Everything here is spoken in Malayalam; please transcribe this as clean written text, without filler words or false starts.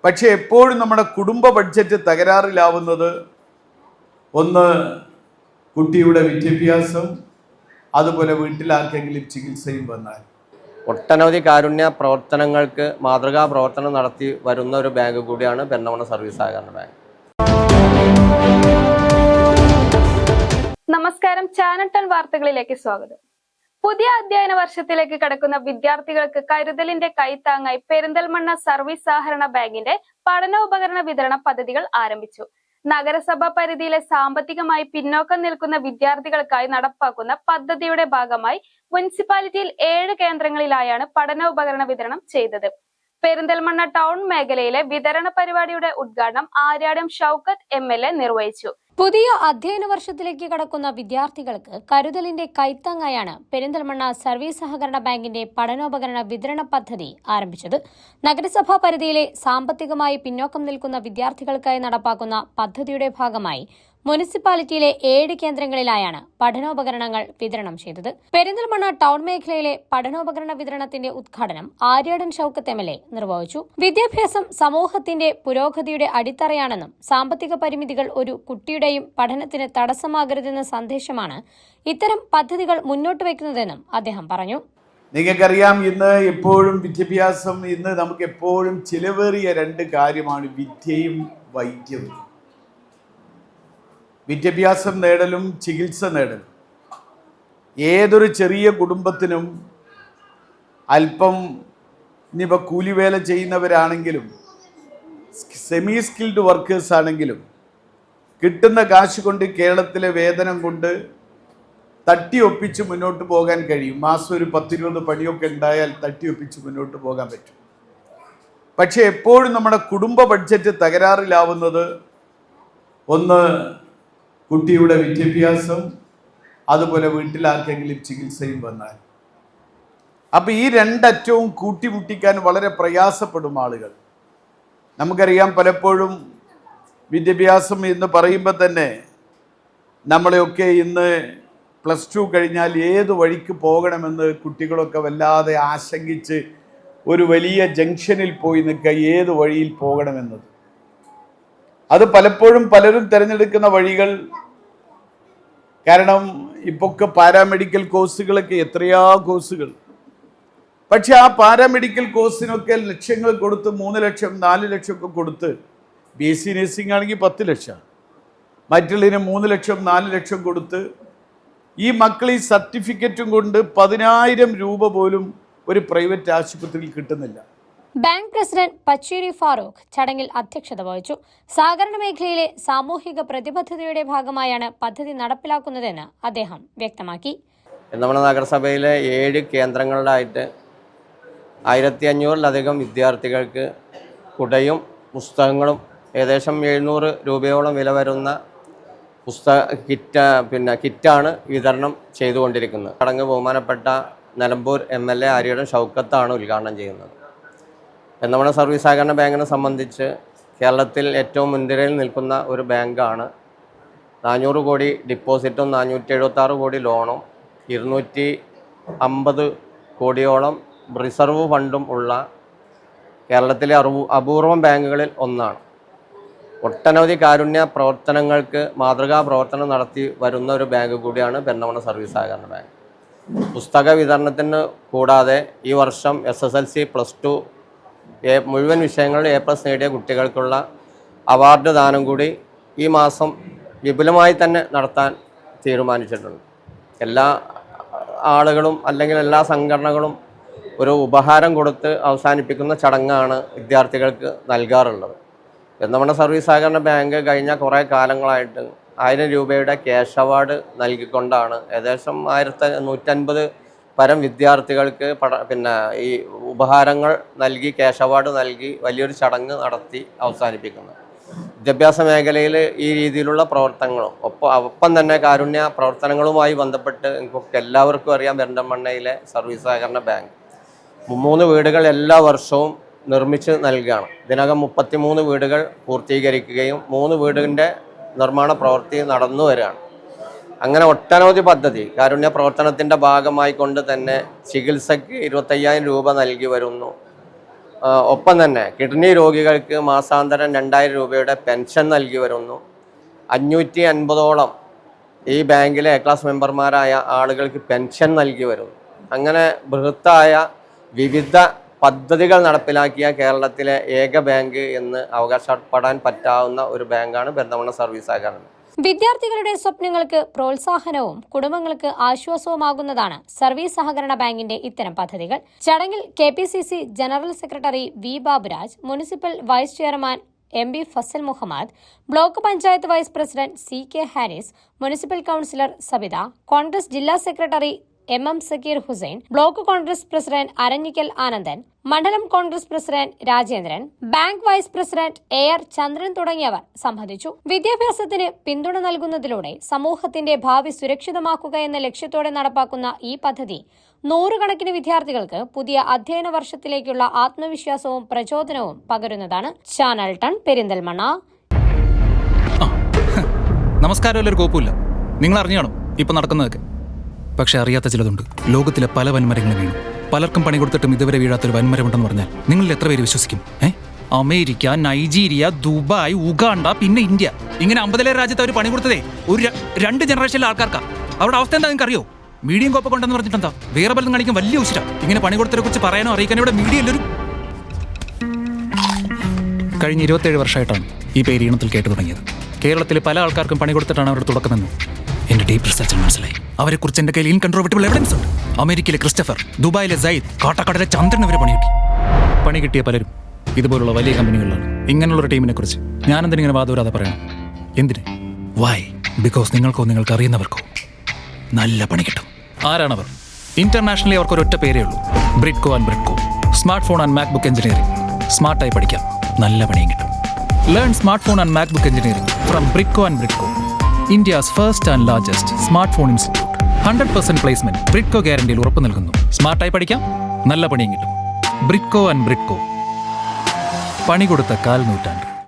പക്ഷെ എപ്പോഴും നമ്മുടെ കുടുംബ ബഡ്ജറ്റ് തകരാറിലാവുന്നത് ഒന്ന് കുട്ടിയുടെ വിദ്യാഭ്യാസം, അതുപോലെ വീട്ടിൽ ആർക്കെങ്കിലും ചികിത്സയും വന്നാൽ. ഒട്ടനവധി കാരുണ്യ പ്രവർത്തനങ്ങൾക്ക് മാതൃകാ പ്രവർത്തനം നടത്തി വരുന്ന ഒരു ബാങ്ക് കൂടിയാണ് പെരിന്തൽമണ്ണ സർവീസ് സഹകരണ ബാങ്ക്. നമസ്കാരം, ചാനൽ 10 വാർത്തകളിലേക്ക് സ്വാഗതം. പുതിയ അധ്യയന വർഷത്തിലേക്ക് കടക്കുന്ന വിദ്യാർത്ഥികൾക്ക് കരുതലിന്റെ കൈത്താങ്ങായി പെരിന്തൽമണ്ണ സർവീസ് സഹകരണ ബാങ്കിന്റെ പഠനോപകരണ വിതരണ പദ്ധതികൾ ആരംഭിച്ചു. നഗരസഭാ പരിധിയിലെ സാമ്പത്തികമായി പിന്നോക്കം നിൽക്കുന്ന വിദ്യാർത്ഥികൾക്കായി നടപ്പാക്കുന്ന പദ്ധതിയുടെ ഭാഗമായി മുനിസിപ്പാലിറ്റിയിൽ 7 കേന്ദ്രങ്ങളിലായാണ് പഠനോപകരണ വിതരണം ചെയ്തത്. പെരിന്തൽമണ്ണ ടൗൺ മേഖലയിലെ വിതരണ പരിപാടിയുടെ ഉദ്ഘാടനം ആര്യാടൻ ഷൗക്കത്ത് MLA നിർവഹിച്ചു. പുതിയ അധ്യയന വർഷത്തിലേക്ക് കടക്കുന്ന വിദ്യാർത്ഥികൾക്ക് കരുതലിന്റെ കൈത്താങ്ങായാണ് പെരിന്തൽമണ്ണ സർവീസ് സഹകരണ ബാങ്കിന്റെ പഠനോപകരണ വിതരണ പദ്ധതി ആരംഭിച്ചത്. നഗരസഭാ പരിധിയിലെ സാമ്പത്തികമായി പിന്നോക്കം നിൽക്കുന്ന വിദ്യാർത്ഥികൾക്കായി നടപ്പാക്കുന്ന പദ്ധതിയുടെ ഭാഗമായി മുനിസിപ്പാലിറ്റിയിലെ 7 കേന്ദ്രങ്ങളിലായാണ് പഠനോപകരണങ്ങൾ വിതരണം ചെയ്തത്. പെരിന്തൽമണ്ണ ടൗൺ മേഖലയിലെ പഠനോപകരണ വിതരണത്തിന്റെ ഉദ്ഘാടനം ആര്യാടൻ ഷൗക്കത്ത് MLA നിർവഹിച്ചു. വിദ്യാഭ്യാസം സമൂഹത്തിന്റെ പുരോഗതിയുടെ അടിത്തറയാണെന്നും സാമ്പത്തിക പരിമിതികൾ ഒരു കുട്ടിയുടെയും പഠനത്തിന് തടസ്സമാകരുതെന്ന സന്ദേശമാണ് ഇത്തരം പദ്ധതികൾ മുന്നോട്ട് വയ്ക്കുന്നതെന്നും അദ്ദേഹം പറഞ്ഞു. നിങ്ങൾക്കറിയാം, ഇന്ന് എപ്പോഴും വിദ്യാഭ്യാസം, ഇന്ന് നമുക്ക് എപ്പോഴും ചിലവേറിയ 2 കാര്യമാണ് വിദ്യയും വൈദ്യവും. വിദ്യാഭ്യാസം നേടലും ചികിത്സ നേടലും ഏതൊരു ചെറിയ കുടുംബത്തിനും അല്പം ഇനിയിപ്പോൾ കൂലിവേല ചെയ്യുന്നവരാണെങ്കിലും സെമി സ്കിൽഡ് വർക്കേഴ്സ് ആണെങ്കിലും കിട്ടുന്ന കാശ് കൊണ്ട് കേരളത്തിലെ വേതനം കൊണ്ട് തട്ടിയൊപ്പിച്ച് മുന്നോട്ട് പോകാൻ കഴിയും. മാസം ഒരു 10-20 പണിയൊക്കെ ഉണ്ടായാൽ തട്ടിയൊപ്പിച്ച് മുന്നോട്ട് പോകാൻ പറ്റും. പക്ഷെ എപ്പോഴും നമ്മുടെ കുടുംബ ബഡ്ജറ്റ് തകരാറിലാവുന്നത് ഒന്ന് കുട്ടിയുടെ വിദ്യാഭ്യാസം, അതുപോലെ വീട്ടിൽ ആർക്കെങ്കിലും ചികിത്സയും വന്നാൽ. അപ്പം ഈ 2 അറ്റവും കൂട്ടിമുട്ടിക്കാൻ വളരെ പ്രയാസപ്പെടും ആളുകൾ. നമുക്കറിയാം, പലപ്പോഴും വിദ്യാഭ്യാസം എന്ന് പറയുമ്പോൾ തന്നെ നമ്മളെയൊക്കെ ഇന്ന് +2 കഴിഞ്ഞാൽ ഏത് വഴിക്ക് പോകണമെന്ന് കുട്ടികളൊക്കെ വല്ലാതെ ആശങ്കിച്ച് ഒരു വലിയ ജംഗ്ഷനിൽ പോയി നിൽക്കുക, ഏത് വഴിയിൽ പോകണമെന്നത്. അത് പലപ്പോഴും പലരും തിരഞ്ഞെടുക്കുന്ന വഴികൾ, കാരണം ഇപ്പൊക്കെ പാരാമെഡിക്കൽ കോഴ്സുകളൊക്കെ എത്രയാ കോഴ്സുകൾ. പക്ഷെ ആ പാരാമെഡിക്കൽ കോഴ്സിനൊക്കെ ലക്ഷങ്ങൾ കൊടുത്ത് 3 ലക്ഷം 4 ലക്ഷം ഒക്കെ കൊടുത്ത്, BSc നഴ്സിംഗ് ആണെങ്കിൽ 10 ലക്ഷം, മറ്റുള്ളതിന് 3 ലക്ഷം 4 ലക്ഷം കൊടുത്ത് ഈ മക്കൾ ഈ സർട്ടിഫിക്കറ്റും കൊണ്ട് 10,000 രൂപ പോലും ഒരു പ്രൈവറ്റ് ആശുപത്രിയിൽ കിട്ടുന്നില്ല. ബാങ്ക് പ്രസിഡന്റ് പച്ചേരി ഫാറൂഖ് ചടങ്ങിൽ അധ്യക്ഷത വഹിച്ചു. സഹകരണ മേഖലയിലെ സാമൂഹിക പ്രതിബദ്ധതയുടെ ഭാഗമായാണ് പദ്ധതി നടപ്പിലാക്കുന്നതെന്ന് അദ്ദേഹം വ്യക്തമാക്കി. നമ്മുടെ നഗരസഭയിലെ 7 കേന്ദ്രങ്ങളിലായിട്ട് 1500-ലധികം വിദ്യാർത്ഥികൾക്ക് കുടയും പുസ്തകങ്ങളും ഏകദേശം 700 രൂപയോളം വില വരുന്ന കിറ്റാണ് വിതരണം ചെയ്തുകൊണ്ടിരിക്കുന്നത്. ചടങ്ങ് ബഹുമാനപ്പെട്ട നിലമ്പൂർ MLA ആര്യാടൻ ഷൗക്കത്താണ് ഉദ്ഘാടനം ചെയ്യുന്നത്. പെരിന്തൽമണ്ണ സർവീസ് സഹകരണ ബാങ്കിനെ സംബന്ധിച്ച് കേരളത്തിൽ ഏറ്റവും മുൻനിരയിൽ നിൽക്കുന്ന ഒരു ബാങ്കാണ്. 400 കോടി ഡിപ്പോസിറ്റും 476 കോടി ലോണും 250 കോടിയോളം റിസർവ് ഫണ്ടും ഉള്ള കേരളത്തിലെ അപൂർവം ബാങ്കുകളിൽ ഒന്നാണ്. ഒട്ടനവധി കാരുണ്യ പ്രവർത്തനങ്ങൾക്ക് മാതൃകാ പ്രവർത്തനം നടത്തി വരുന്ന ഒരു ബാങ്ക് കൂടിയാണ് പെരിന്തൽമണ്ണ സർവീസ് സഹകരണ ബാങ്ക്. പുസ്തക വിതരണത്തിന് കൂടാതെ ഈ വർഷം SSLC +2 മുഴുവൻ വിഷയങ്ങളിൽ A+ നേടിയ കുട്ടികൾക്കുള്ള അവാർഡ് ദാനം കൂടി ഈ മാസം വിപുലമായി തന്നെ നടത്താൻ തീരുമാനിച്ചിട്ടുണ്ട്. എല്ലാ ആളുകളും അല്ലെങ്കിൽ എല്ലാ സംഘടനകളും ഒരു ഉപഹാരം കൊടുത്ത് അവസാനിപ്പിക്കുന്ന ചടങ്ങാണ് വിദ്യാർത്ഥികൾക്ക് നൽകാറുള്ളത്. പെരിന്തൽമണ്ണ സർവീസ് സഹകരണ ബാങ്ക് കഴിഞ്ഞ കുറേ കാലങ്ങളായിട്ട് 1000 രൂപയുടെ ക്യാഷ് അവാർഡ് നൽകിക്കൊണ്ടാണ് ഏകദേശം 1150 പരം വിദ്യാർത്ഥികൾക്ക് ഈ ഉപഹാരങ്ങൾ നൽകി, ക്യാഷ് അവാർഡ് നൽകി വലിയൊരു ചടങ്ങ് നടത്തി അവസാനിപ്പിക്കുന്നത്. വിദ്യാഭ്യാസ മേഖലയിൽ ഈ രീതിയിലുള്ള പ്രവർത്തനങ്ങളും ഒപ്പം തന്നെ കാരുണ്യ പ്രവർത്തനങ്ങളുമായി ബന്ധപ്പെട്ട് നമുക്ക് എല്ലാവർക്കും അറിയാം, പെരിന്തൽമണ്ണയിലെ സർവീസ് സഹകരണ ബാങ്ക് 3 വീടുകൾ എല്ലാ വർഷവും നിർമ്മിച്ച് നൽകുകയാണ്. ഇതിനകം 33 വീടുകൾ പൂർത്തീകരിക്കുകയും 3 വീടിൻ്റെ നിർമ്മാണ പ്രവൃത്തി നടന്നു വരികയാണ്. അങ്ങനെ ഒട്ടനവധി പദ്ധതി കാരുണ്യ പ്രവർത്തനത്തിൻ്റെ ഭാഗമായി കൊണ്ട് തന്നെ ചികിത്സയ്ക്ക് 25,000 രൂപ നൽകി വരുന്നു. ഒപ്പം തന്നെ കിഡ്നി രോഗികൾക്ക് മാസാന്തരം 2000 രൂപയുടെ പെൻഷൻ നൽകി വരുന്നു. 550ഓളം ഈ ബാങ്കിലെ എ ക്ലാസ് മെമ്പർമാരായ ആളുകൾക്ക് പെൻഷൻ നൽകി വരുന്നു. അങ്ങനെ ബൃഹത്തായ വിവിധ പദ്ധതികൾ നടപ്പിലാക്കിയ കേരളത്തിലെ ഏക ബാങ്ക് എന്ന് അവകാശപ്പെടാൻ പറ്റാവുന്ന ഒരു ബാങ്കാണ് പെരിന്തൽമണ്ണ സർവീസ് സഹകരണ. വിദ്യാർത്ഥികളുടെ സ്വപ്നങ്ങൾക്ക് പ്രോത്സാഹനവും കുടുംബങ്ങൾക്ക് ആശ്വാസവുമാകുന്നതാണ് സർവീസ് സഹകരണ ബാങ്കിന്റെ ഇത്തരം പദ്ധതികൾ. ചടങ്ങിൽ KPCC general secretary V. Baburaj, municipal vice chairman MB Fazal Muhammad, block panchayat vice president CK Haris, municipal councillor Sabitha, Congress ജില്ലാ secretary MM Zakir Hussain, block Congress president Aranjikkal Anandan, മണ്ഡലം Congress president Rajendran, bank vice president AR Chandran തുടങ്ങിയവർ സംബന്ധിച്ചു. വിദ്യാഭ്യാസത്തിന് പിന്തുണ നൽകുന്നതിലൂടെ സമൂഹത്തിന്റെ ഭാവി സുരക്ഷിതമാക്കുക എന്ന ലക്ഷ്യത്തോടെ നടപ്പാക്കുന്ന ഈ പദ്ധതി 100 കണക്കിന് വിദ്യാർത്ഥികൾക്ക് പുതിയ അധ്യയന വർഷത്തിലേക്കുള്ള ആത്മവിശ്വാസവും പ്രചോദനവും പകരുന്നതാണ്. ചാനൽ ടൺ, പെരിന്തൽമണ്ണ. നമസ്കാരം. ഒരു കോപ്പുമില്ല, നിങ്ങൾ അറിഞ്ഞു കാണും ഇപ്പൊ നടക്കുന്നതൊക്കെ. പക്ഷെ അറിയാത്ത ചിലതുണ്ട്. ലോകത്തിലെ പല വൻമരങ്ങളും വീണു. പലർക്കും പണി കൊടുത്തിട്ടും ഇതുവരെ വീഴാത്തൊരു വൻമരമുണ്ടെന്ന് പറഞ്ഞാൽ നിങ്ങളിൽ എത്ര പേര് വിശ്വസിക്കും? അമേരിക്ക, നൈജീരിയ, ദുബായ്, ഉഗാണ്ട, പിന്നെ ഇന്ത്യ, ഇങ്ങനെ 50 രാജ്യത്ത് അവർ പണി കൊടുത്തതേ ഒരു 2 ജനറേഷനിലെ ആൾക്കാർക്കാ. അവരുടെ അവസ്ഥ എന്താ നിങ്ങൾക്ക് അറിയോ? മീഡിയം കോപ്പ കൊണ്ടെന്ന് പറഞ്ഞിട്ടെന്താ വേറെ പലതും കാണിക്കാൻ വലിയ ഉശിര. ഇങ്ങനെ പണി കൊടുത്തതിനെ കുറിച്ച് പറയാനോ അറിയിക്കാനോ ഇവിടെ മീഡിയ എല്ലാവരും. കഴിഞ്ഞ 27 വർഷമായിട്ടാണ് ഈ പേര് ഈണത്തിൽ കേട്ടു തുടങ്ങിയത്. കേരളത്തിലെ പല ആൾക്കാർക്കും പണി കൊടുത്തിട്ടാണ് അവരുടെ തുടക്കമെന്ന് എന്റെ ഡീപ് റിസർച്ചിൽ മനസ്സിലായി. അവരെക്കുറിച്ച് എന്റെ കയ്യിൽ ഇൻകൺട്രോവർട്ടിബിൾ എവിഡൻസ് ഉണ്ട്. അമേരിക്കയിലെ ക്രിസ്റ്റഫർ, ദുബായിലെ സയ്യിദ്, കാട്ടാക്കടയിലെ ചന്ദ്രൻ ഇവരെ പണി കിട്ടിയ പലരും ഇതുപോലുള്ള വലിയ കമ്പനികളിലാണ്. ഇങ്ങനെയുള്ളൊരു ടീമിനെ കുറിച്ച് ഞാൻ എന്തിനിങ്ങനെ വാദവരാതെ പറയണം? എന്തിന്? വൈ? ബിക്കോസ് നിങ്ങൾക്ക് അറിയുന്നവർക്കോ നല്ല പണി കിട്ടും. ആരാണവർ? ഇന്റർനാഷണലി അവർക്ക് ഒരൊറ്റ പേരേ ഉള്ളൂ, Bridco and Bridco. Smart phone and MacBook engineering. സ്മാർട്ടായി പഠിക്കാം, നല്ല പണിയും കിട്ടും. Learn smart phone and MacBook engineering from Bridco and Bridco, India's first and largest smartphone institute. 100% placement Bridco ഗ്യാരണ്ടിയിൽ ഉറപ്പ് നൽകുന്നു. സ്മാർട്ടായി പഠിക്കാം, നല്ല പണിയും കിട്ടും. ബ്രിഡ്കോ ആൻഡ് ബ്രിഡ്കോ, പണി കൊടുത്ത 4 നൂറ്റാണ്ട്.